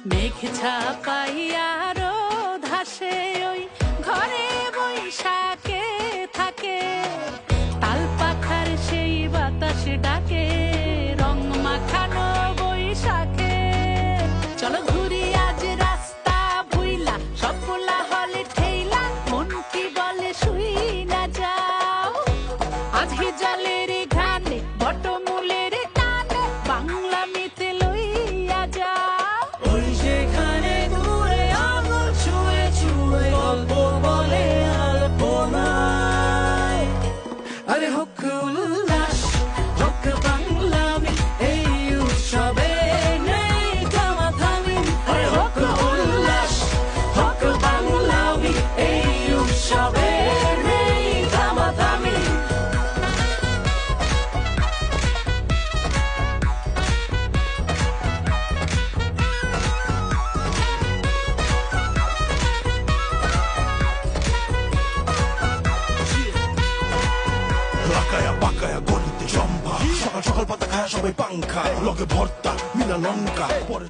মেঘ ছাপাইয়া রোদ হাসে ওই ঘরে বৈশাখে থাকে, তাল পাখার সেই বাতাস ডাকে রং মাখানো বৈশাখে। চলো ঘুরি আজ রাস্তা ভুইলা, সব পোলা হলে ঠেইলা, মন কি বলে শুই না যাও। আজকে জলের ঘানে বটমূলের টানে বাংলা মিতে লইয়া যাও। ওই যেখানে দূরে আঙুল ছুঁয়ে ছুঁয়ে গল্প বলে আলপনায়। আরে হোক উল্লাস, হোক বাংলামি, এই উৎসবে নেই থামাথামি। আরে হোক উল্লাস, হোক বাংলামি, এই উৎসবে নেই থামাথামি। লাকায়া পাকায়া গলিতে জম্পা, সকাল সকাল পাতা খায় সবাই পাংখা, লগে ভর্তা মিলা লঙ্কা পরে